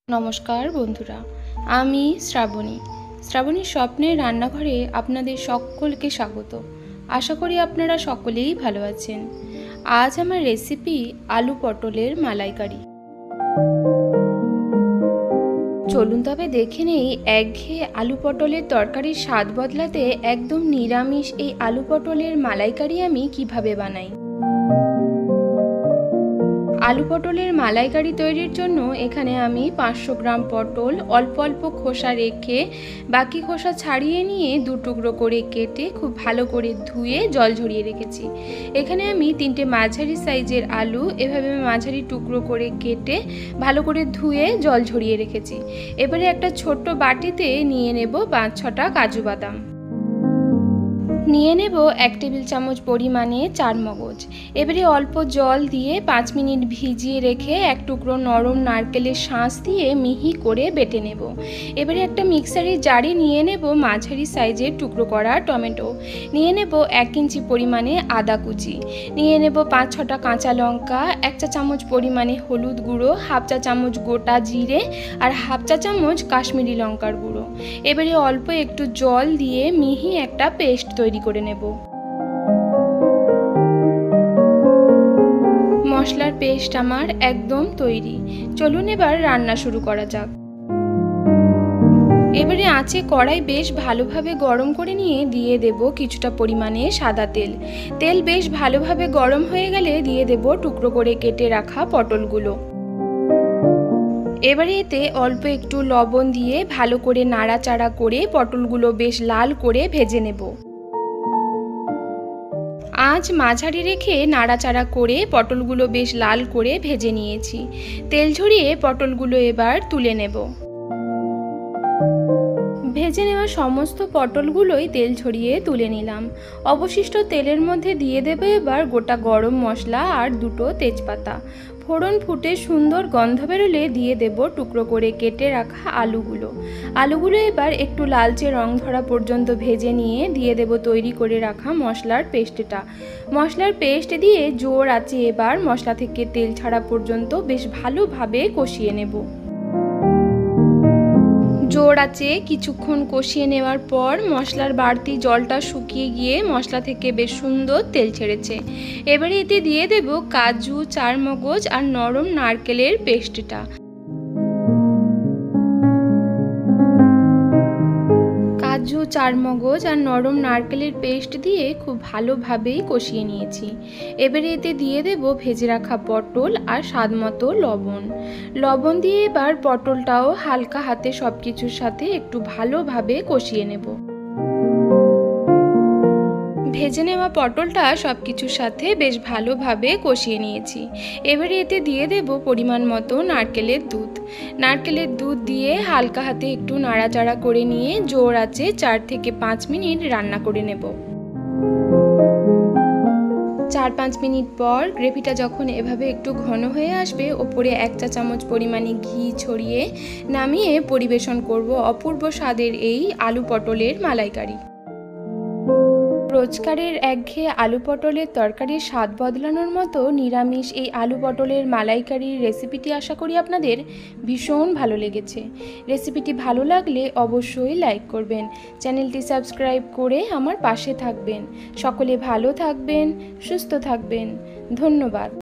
নমস্কার বন্ধুরা, আমি শ্রাবণীর স্বপ্নের রান্নাঘরে আপনাদের সকলকে স্বাগত। আশা করি আপনারা সকলেই ভালো আছেন। আজ আমার রেসিপি আলু পটলের মালাইকারি। চলুন তবে দেখে নেই একঘেয়ে আলু পটলের তরকারির স্বাদ বদলাতে একদম নিরামিষ এই আলু পটলের মালাইকারি আমি কিভাবে বানাই। আলু পটলের মালাইকারি তৈরির জন্য এখানে আমি 500 গ্রাম পটল অল্প অল্প খোসা রেখে বাকি খোসা ছাড়িয়ে নিয়ে দু টুকরো করে কেটে খুব ভালো করে ধুয়ে জল ঝরিয়ে রেখেছি। এখানে আমি 3টে মাঝারি সাইজের আলু এভাবে মাঝারি টুকরো করে কেটে ভালো করে ধুয়ে জল ঝরিয়ে রেখেছি। এবারে একটা ছোট্ট বাটিতে নিয়ে নেব 5-6টা কাজু বাদাম। নিয়ে নেব 1 টেবিল চামচ পরিমাণে চারমগজ। এবারে অল্প জল দিয়ে 5 মিনিট ভিজিয়ে রেখে এক টুকরো নরম নারকেলের শাঁস দিয়ে মিহি করে বেটে নেব। এবারে একটা মিক্সারের জারে নিয়ে নেব মাঝারি সাইজের টুকরো করা টমেটো, নিয়ে নেব 1 ইঞ্চি পরিমাণে আদা কুচি, নিয়ে নেব 5-6টা কাঁচা লঙ্কা, 1 চা চামচ পরিমাণে হলুদ গুঁড়ো, হাফ চা চামচ গোটা জিরে আর হাফ চা চামচ কাশ্মীরি লঙ্কার গুঁড়ো। এবারে অল্প একটু জল দিয়ে মিহি একটা পেস্ট তৈরি করে নেব। মশলার পেস্ট আমার একদম তৈরি। চলুন এবার রান্না শুরু করা যাক। এবারে আঁচে কড়াই বেশ ভালোভাবে গরম করে নিয়ে দিয়ে দেব কিছুটা পরিমাণে সাদা তেল। তেল বেশ ভালোভাবে গরম হয়ে গেলে দিয়ে দেব টুকরো করে কেটে রাখা পটলগুলো। এবারে এতে অল্প একটু লবণ দিয়ে ভালো করে নাড়াচাড়া করে পটলগুলো বেশ লাল করে ভেজে নেব। আঁচ মাঝারি রেখে নাড়াচাড়া করে পটলগুলো বেশ লাল করে ভেজে নিয়েছি। তেল ঝরিয়ে পটলগুলো এবার তুলে নেব। ভেজে নেওয়া সমস্ত পটলগুলোই তেল ঝরিয়ে তুলে নিলাম। অবশিষ্ট তেলের মধ্যে দিয়ে দেব এবার গোটা গরম মশলা আর 2টো তেজপাতা। ফোড়ন ফুটে সুন্দর গন্ধ বেরোলে দিয়ে দেব টুকরো করে কেটে রাখা আলুগুলো এবার একটু লালচে রং ধরা পর্যন্ত ভেজে নিয়ে দিয়ে দেব তৈরি করে রাখা মশলার পেস্ট দিয়ে জোর আঁচে এবার মশলা থেকে তেল ছাড়া পর্যন্ত বেশ ভালোভাবে কষিয়ে নেব। জোর আঁচে কিছুক্ষণ কষিয়ে নেওয়ার পর মশলার বাড়তি জলটা শুকিয়ে গিয়ে মশলা থেকে বেশ সুন্দর তেল ছেড়েছে। এবারে এতে দিয়ে দেব কাজু, চারমগজ আর নরম নারকেলের পেস্টটা। কাজু, চারমগজ আর নরম নারকেলের পেস্ট দিয়ে খুব ভালোভাবেই কষিয়ে নিয়েছি। এবারে এতে দিয়ে দেব ভেজে রাখা পটল আর স্বাদমতো লবণ দিয়ে এবার পটলটাও হালকা হাতে সবকিছুর সাথে একটু ভালোভাবে কষিয়ে নেব। ভেজে নেওয়া পটলটা সবকিছুর সাথে বেশ ভালোভাবে কষিয়ে নিয়েছি। এবারে এতে দিয়ে দেব পরিমাণ মতো নারকেলের দুধ দিয়ে হালকা হাতে একটু নাড়াচাড়া করে নিয়ে জোর আঁচে 4 থেকে 5 মিনিট রান্না করে নেব। 4-5 মিনিট পর গ্রেভিটা যখন এভাবে একটু ঘন হয়ে আসবে, ওপরে 1 চা চামচ পরিমাণে ঘি ছড়িয়ে নামিয়ে পরিবেশন করব অপূর্ব স্বাদের এই আলু পটলের মালাইকারি। রোজকারের একঘেয়ে আলু পটলের তরকারির স্বাদ বদলানোর মতো নিরামিষ এই আলু পটলের মালাইকারির রেসিপিটি আশা করি আপনাদের ভীষণ ভালো লেগেছে। রেসিপিটি ভালো লাগলে অবশ্যই লাইক করবেন, চ্যানেলটি সাবস্ক্রাইব করে আমার পাশে থাকবেন। সকলে ভালো থাকবেন, সুস্থ থাকবেন। ধন্যবাদ।